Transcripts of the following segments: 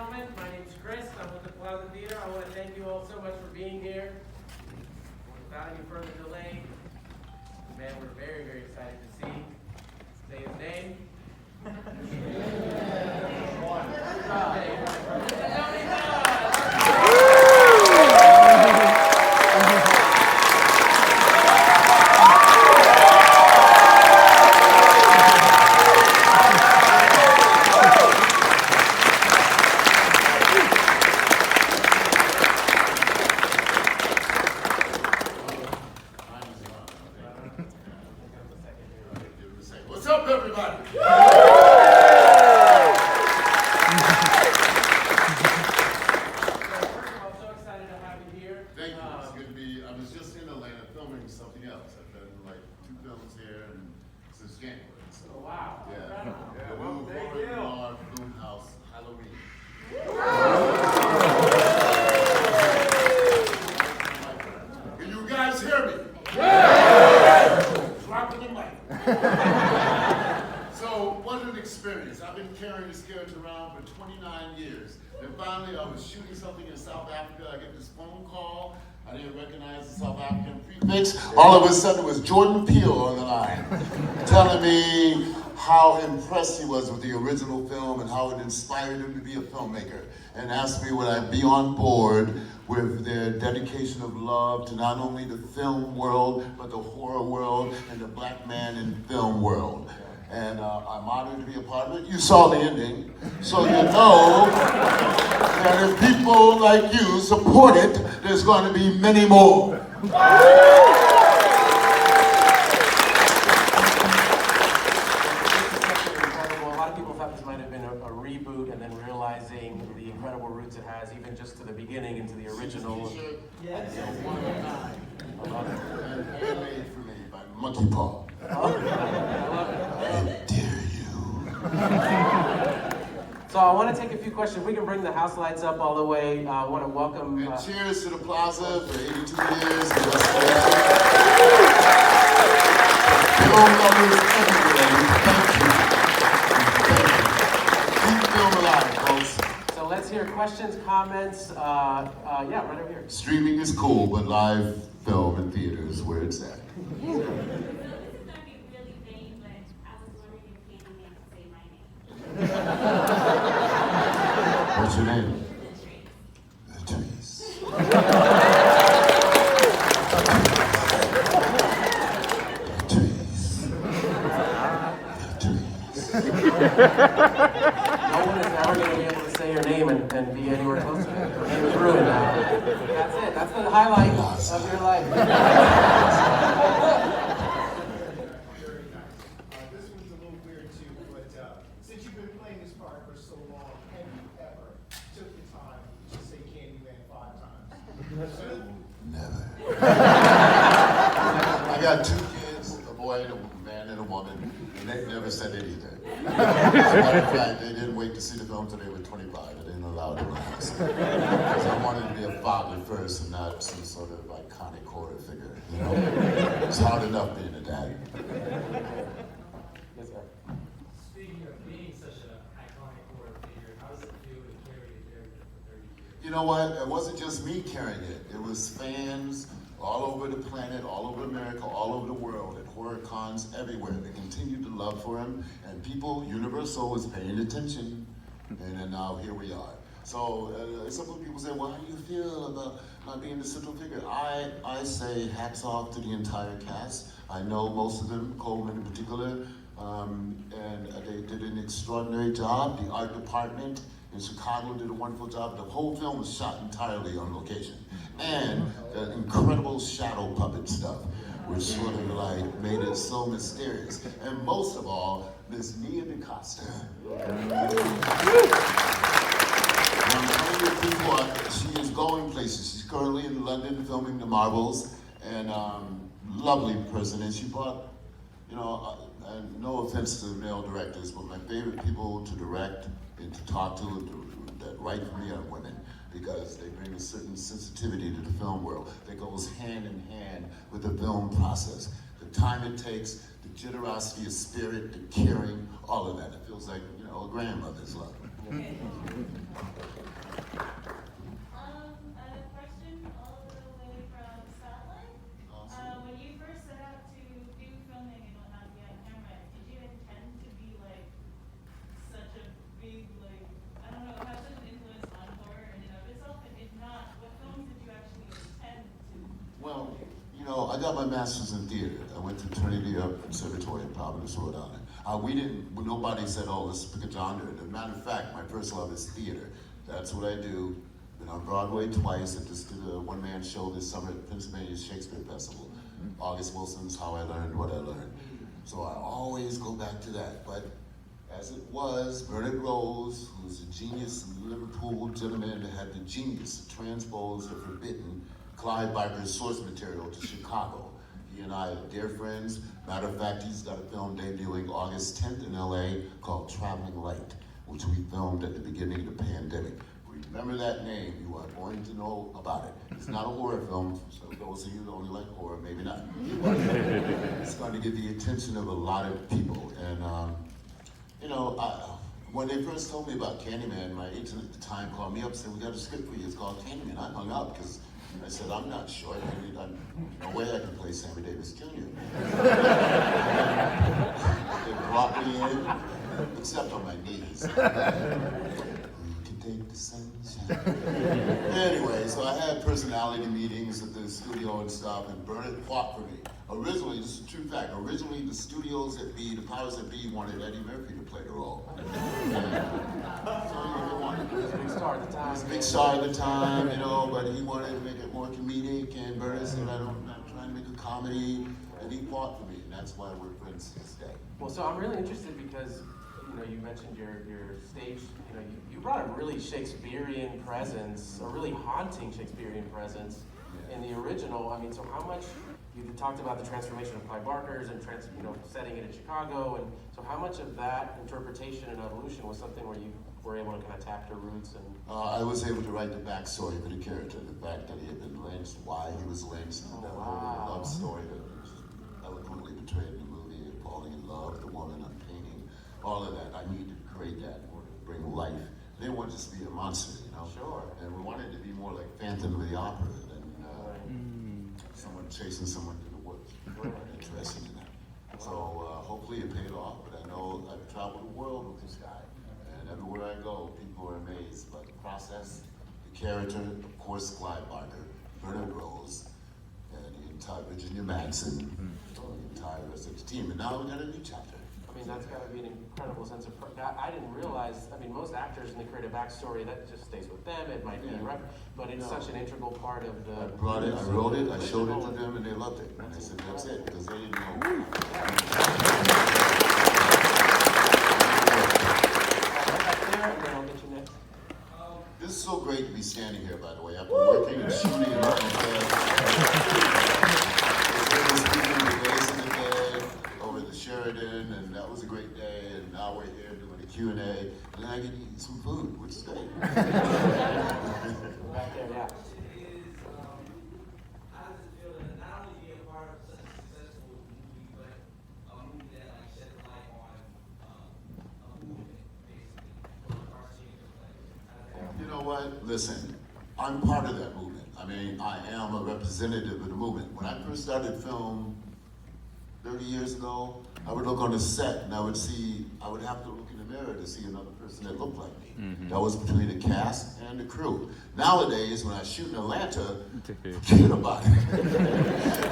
gentlemen, my name's Chris. I'm with the Plaza Theatre. I want to thank you all so much for being here. Without any further delay, the man we're very, very excited to see. Say his name. Tony Todd! What's up, everybody? Thank you. It's good to be. I was just in Atlanta filming something else. I've done like 2 films here and since January. So, Oh, wow. yeah. The new horror Bloomhouse Halloween. Can you guys hear me? Yeah! Dropping the mic. So, what an experience. I've been carrying this character around for 29 years. And finally, I was shooting something in South Africa. I get this phone call. I didn't recognize the South African prefix. All of a sudden, it was Jordan Peele on the line, telling me how impressed he was with the original film and how it inspired him to be a filmmaker, and asked me would I be on board with their dedication of love to not only the film world, but the horror world and the black man in film world. And I'm honored to be a part of it. You saw the ending, so you know that if people like you support it, there's going to be many more. A lot of people thought this might have been a reboot, and then realizing the incredible roots it has, even just to the beginning and to the original. Yes. I love it. Handmade for me by Monkey Paw. I love it. How dare you? So I want to take a few questions. We can bring the house lights up all the way. I want to welcome. And cheers to the Plaza for 82 years. The restoration. Film lovers everywhere. Thank you. Keep film alive, folks. So let's hear questions, comments. Yeah, right over here. Streaming is cool, but live film and theater is where it's at. What's your name? Latrice. No one is ever going to be able to say your name and be anywhere close to it. Your name is ruined now. That's it. That's the highlight of your life. This one's a little weird too, but since you've been playing this part for so long, have you ever took the time to say Candyman 5 times? Never. I got 2 kids, a boy and a man and a woman, and they never said anything. As a matter of fact, they didn't wait to see the film until they were 25. I didn't allow them to ask. Because I wanted to be a father first and not some sort of iconic horror figure, you know? It's hard enough being a dad. Yes, sir. Speaking of being such an iconic horror figure, how does it feel to carry the character for 30 years? You know what? It wasn't just me carrying it. It was fans all over the planet, all over America, all over the world, at horror cons everywhere. They continued to love for him, and people, Universal, was paying attention, and then now here we are. So some people say, well, how do you feel about not being the central figure? I say hats off to the entire cast. I know most of them, Coleman in particular, and they did an extraordinary job. The art department in Chicago did a wonderful job. The whole film was shot entirely on location. And the incredible shadow puppet stuff, which sort of made it so mysterious. And most of all, Miss DaCosta. She is going places. She's currently in London filming The Marvels, and lovely person. And she brought, you know, and no offense to the male directors, but my favorite people to direct and to talk to that write for me are women, because they bring a certain sensitivity to the film world that goes hand in hand with the film process. The time it takes, the generosity of spirit, the caring, all of that. It feels like, you know, a grandmother's love. know, I got my master's in theater. I went to Trinity Conservatory in Providence, Rhode Island. Nobody said, oh, let's pick a genre. As a matter of fact, my first love is theater. That's what I do. Been on Broadway twice. I just did a one-man show this summer at Pennsylvania Shakespeare Festival. August Wilson's How I Learned What I Learned. So I always go back to that. But as it was, Bernard Rose, who's a genius Liverpool gentleman that had the genius to transpose the forbidden Clive Barker's source material to Chicago. He and I are dear friends. Matter of fact, he's got a film debuting August 10th in LA called Traveling Light, which we filmed at the beginning of the pandemic. Remember that name, you are going to know about it. It's not a horror film, so those of you that only like horror, maybe not. It's going to get the attention of a lot of people. And you know, when they first told me about Candyman, my agent at the time called me up and said, we got a script for you, it's called Candyman. I hung up because I said, I'm not sure. No way I can play Sammy Davis Jr. They brought me in, except on my knees. Take the sunshine. Anyway, so I had personality meetings at the studio and stuff, and Bernard fought for me. Originally, this is a true fact, originally the studios that be, the powers that be wanted Eddie Murphy to play the role. He was a big star at the time. He was a big star at the time, you know, but he wanted to make it more comedic, and Bernard said, I'm not trying to make a comedy, and he fought for me, and that's why we're friends to this day. Well, so I'm really interested because, you know, you mentioned your stage, you know, you brought a really Shakespearean presence, a really haunting Shakespearean presence in the original. I mean, so how much, you talked about the transformation of Clive Barker's and you know, setting it in Chicago, and so how much of that interpretation and evolution was something where you were able to kind of tap your roots and... I was able to write the backstory for the character, the fact that he had been lynched, why he was lynched, that whole love story that was eloquently portrayed in the movie, falling in love, the woman I'm painting, all of that. I needed to create that in order to bring life. They didn't want to just be a monster, you know? Sure. And we wanted it to be more like Phantom of the Opera than someone chasing someone through the woods. We're interested in that. So hopefully it paid off, but I know I've traveled the world with this guy. And everywhere I go, people are amazed by the process, the character, of course, Clive Barker, Bernard Rose, and the entire Virginia Madsen, the entire rest of the team. And now we got a new chapter. I mean, that's got to be an incredible sense of... I didn't realize, I mean, most actors, when they create a backstory, that just stays with them. It might be rough, but it's such an integral part of the... I brought it, I wrote it, I showed it to them, and they loved it. And they said, that's it, because they didn't know. This is so great to be standing here, by the way, after working and shooting and working over the Sheridan, and that was a great day, and now we're here doing a Q&A, and then I get to eat some food, which is great. Back there, yeah. How does it feel to not only be a part of such a successful movie, but a movie that like shed light on a movement, basically, for our senior players? You know what? Listen, I'm part of that movement. I mean, I am a representative of the movement. When I first started film 30 years ago, I would look on the set and I would have to look in the mirror to see another person that looked like me. That was between the cast and the crew. Nowadays, when I shoot in Atlanta, forget about it.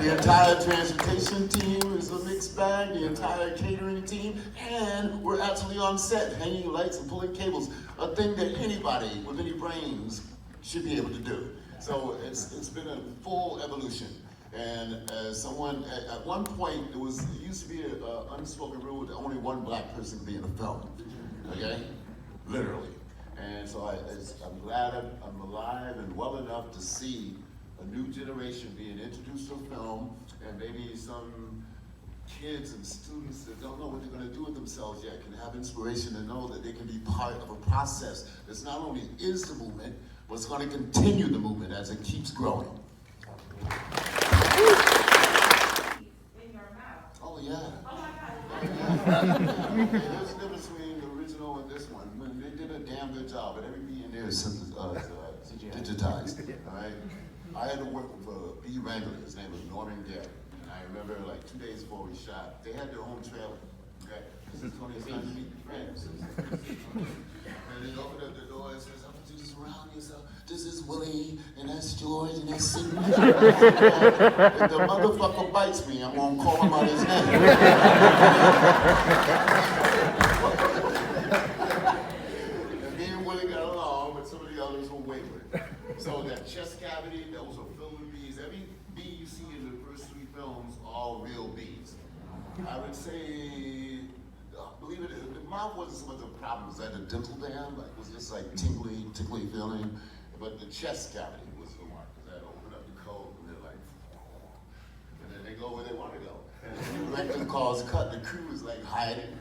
The entire transportation team is a mixed bag, the entire catering team, and we're actually on set hanging lights and pulling cables, a thing that anybody with any brains should be able to do. So it's been a full evolution. And as someone, at one point, it used to be an unspoken rule that only one black person could be in a film, okay? Literally. And so I'm glad I'm alive and well enough to see a new generation being introduced to film, and maybe some kids and students that don't know what they're going to do with themselves yet can have inspiration to know that they can be part of a process that's not only is the movement, but it's going to continue the movement as it keeps growing. In your mouth. Oh, yeah. Oh my God. Okay, there's a difference between the original and this one. When they did a damn good job, but everything in there is digitized. All right. I had to work with a B Wrangler. His name was Norman Gary. And I remember, like 2 days before we shot, they had their own trailer. Okay. This is Tony's time to meet friends. And he opened up the door and says, "I'm gonna do this around yourself. This is Willie, and that's George, and that's Sidney. If the motherfucker bites me, I'm gonna call him out his name. And me and Willie got along, but some of the others were wayward. So that chest cavity, those are filled with bees. Every bee you see in the first 3 films, all real bees. I would say, believe it, the mouth wasn't so much a problem. It was like a dental dam, like it was just like tickly feeling. But the chest cavity was the one, because that opened up the coat, and they're like, and then they go where they want to go. And when the rectum calls cut, the crew is like hiding.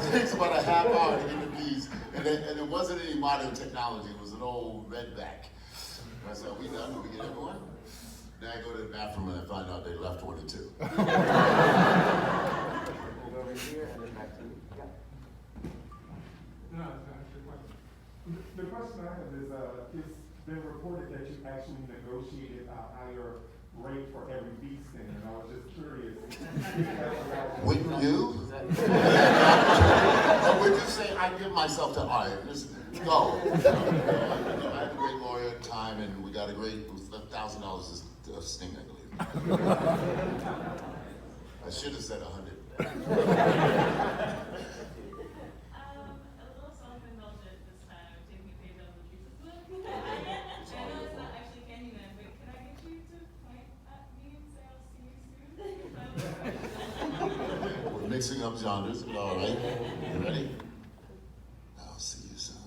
It takes about a half hour to get the bees, and it wasn't any modern technology. It was an old redback. I said, are we done? Did we get everyone? Then I go to the bathroom and I find out they left 1 or 2. We'll go over here and then back to you. Yeah. No, it's not your question. The question I have is, it's been reported that you actually negotiated a higher rate for every bee sting, and I was just curious. Wouldn't you? Or would you say I give myself to art? No. I had a great lawyer at the time, and we got a great, it was $1,000 a sting, I believe. I should have said 100. A little self-indulgent this time, taking a page out of the Jesus book. I know it's not actually Candyman, but can I get you to point at me and say I'll see you soon? We're mixing up genres, but all right. You ready? I'll see you soon.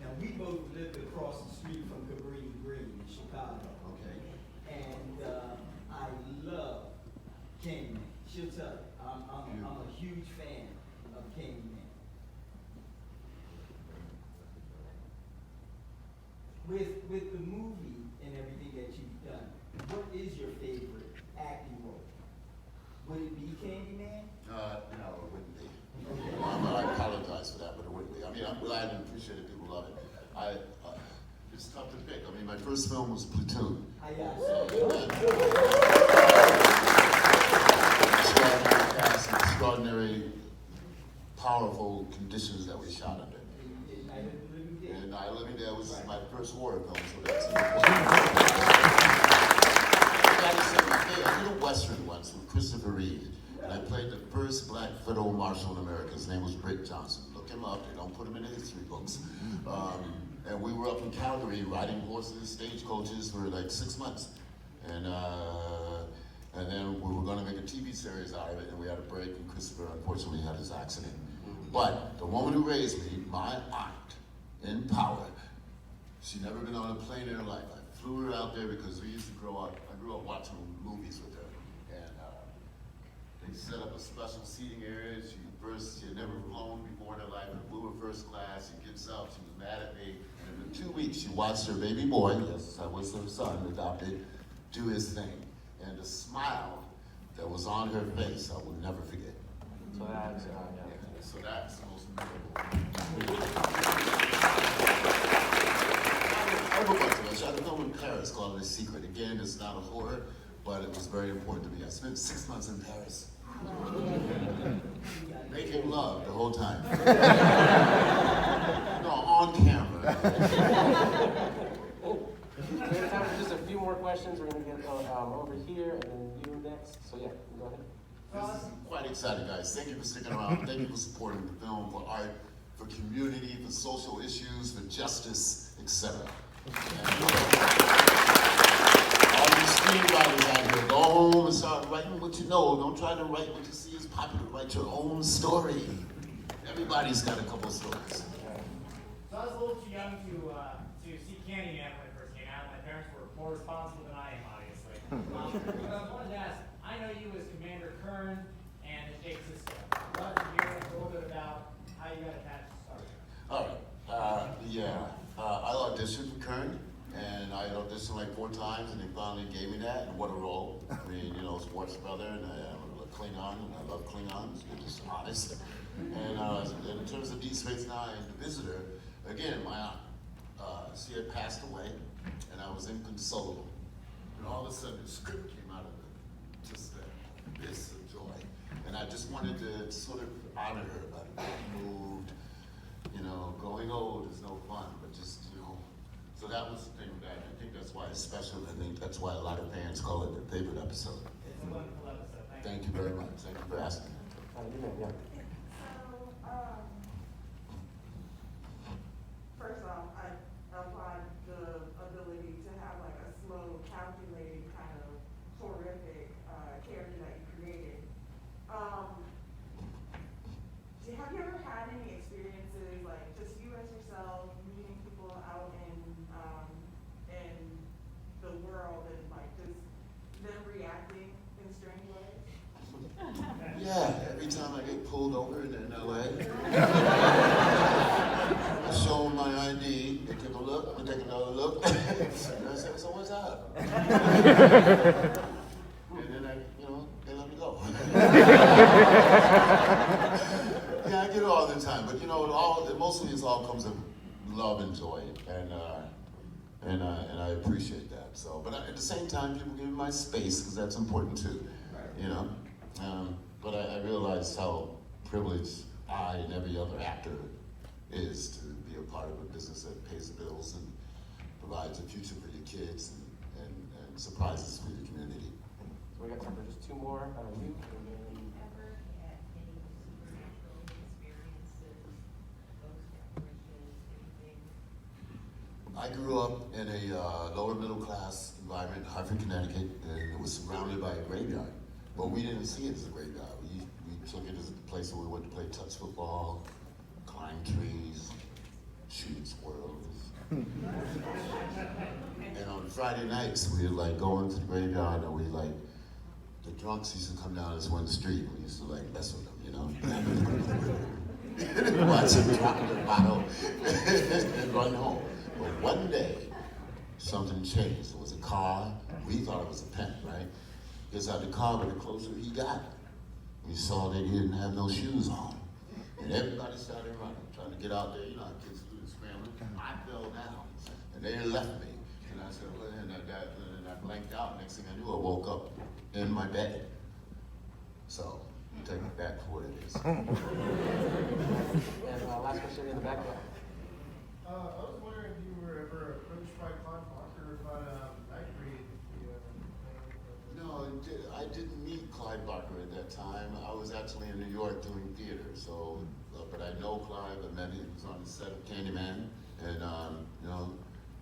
Now, we both lived across the street from Cabrini Green in Chicago. Okay. And I love Candyman. She'll tell you, I'm a huge fan of Candyman. With the movie and everything that you've done, what is your favorite acting role? Would it be Candyman? No, it wouldn't be. I apologize for that, but it wouldn't be. I mean, I'm glad and appreciate it. People love it. It's tough to pick. I mean, my first film was Platoon. Extraordinary cast, extraordinary, powerful conditions that we shot under. And Night of the Living Dead was my first horror film, so that's important. I did a Western once with Christopher Reeve, and I played the first black federal marshal in America. His name was Britt Johnson. Look him up, they don't put him in the history books. And we were up in Calgary riding horses, stagecoaches for like 6 months. And then we were gonna make a TV series out of it, and we had a break, and Christopher unfortunately had his accident. But the woman who raised me, my aunt in power, she'd never been on a plane in her life. I flew her out there because we used to grow up, I grew up watching movies with her. And they set up a special seating area. She had never flown before in her life, and flew her first class. She gets up, she was mad at me. And in 2 weeks, she watched her baby boy, yes, I was her son, adopted, do his thing. And the smile that was on her face, I will never forget. So that's, So that's the most memorable. I have a bunch of them. I shot a film in Paris called The Secret. Again, it's not a horror, but it was very important to me. I spent 6 months in Paris. Making love the whole time. No, on camera. We have time for just a few more questions. We're going to get over here and then you next. So yeah, go ahead. This is quite exciting, guys. Thank you for sticking around. Thank you for supporting the film, for art, for community, for social issues, for justice, etc. All you screenwriters out here, go home and start writing what you know. Don't try to write what you see is popular. Write your own story. Everybody's got a couple stories. So I was a little too young to see Candyman when it first came out. My parents were more responsible than I am, obviously. But I wanted to ask, I know you as Commander Kern and as Jake's sister. I'd love to hear a little bit about how you got attached to Star Trek. All right. I auditioned for Kern, and I auditioned like 4 times, and they finally gave me that, and what a role. I mean, sports brother, and I'm a Klingon, and I love Klingons, they're just honest. And in terms of Deep Space Nine, The Visitor, again, my aunt, she had passed away, and I was inconsolable. And all of a sudden, the script came out of it, just the abyss of joy. And And I just wanted to sort of honor her by being moved. You know, growing old is no fun, but just, you know, so that was the thing that I think that's why it's special. I think that's why a lot of fans call it their favorite episode. It's a wonderful episode, Thank you very much. Thank you for asking. You may, yeah. First off, I applaud the ability to have like a slow, calculating kind of horrific character that you created. Have you ever had any experiences, like just you as yourself, meeting people out in the world and like just them reacting in strange ways? Yeah, every time I get pulled over in LA, I show them my ID, they take a look, I take another look, and I say, so what's up? And then they let me go. Yeah, I get it all the time, but mostly it all comes of love and joy, and I appreciate that. So, but at the same time, people give me my space because that's important too, you know. But I realized how privileged I and every other actor is to be a part of a business that pays the bills and provides a future for your kids and surprises for your community. So we got time for just two more. You. Ever had any supernatural experiences, ghost apparitions, anything? I grew up in a lower middle class environment in Hartford, Connecticut, and it was surrounded by a graveyard. But we didn't see it as a graveyard. We took it as a place where we went to play touch football, climb trees, shoot squirrels. And on Friday nights, we'd like go into the graveyard and the drunks used to come down this one street. We used to mess with them, you know? Watch them drop their bottle and run home. But one day, something changed. It was a car. We thought it was a pen, right? Gets out the car, but the closer he got, we saw that he didn't have no shoes on. And everybody started running, trying to get out there. You know how kids do the scrambling. I fell down, and they left me. And I said, well, and I blanked out. Next thing I knew, I woke up in my bed. So, take it back for what it is. And last question in the back there. I was wondering if you were ever approached by Clyde Barker about a night read. No, I didn't meet Clyde Barker at that time. I was actually in New York doing theater, so, but I know Clyde. I met him. He was on the set of Candyman, and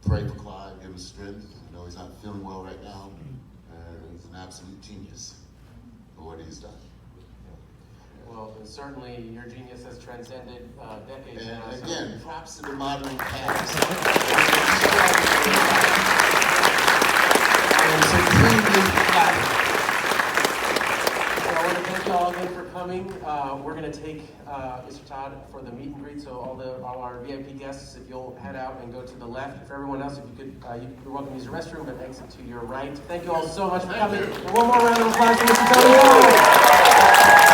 pray for Clyde, give him strength. I know he's not feeling well right now, and he's an absolute genius for what he's done. Well, certainly your genius has transcended decades now. And again, props to the modeling cast. I am supremely flattered. So I want to thank you all again for coming. We're going to take Mr. Todd for the meet and greet. So all our VIP guests, if you'll head out and go to the left. For everyone else, if you could, you're welcome to use the restroom, but exit to your right. Thank you all so much for coming. And one more round of applause for Mr. Tony Todd.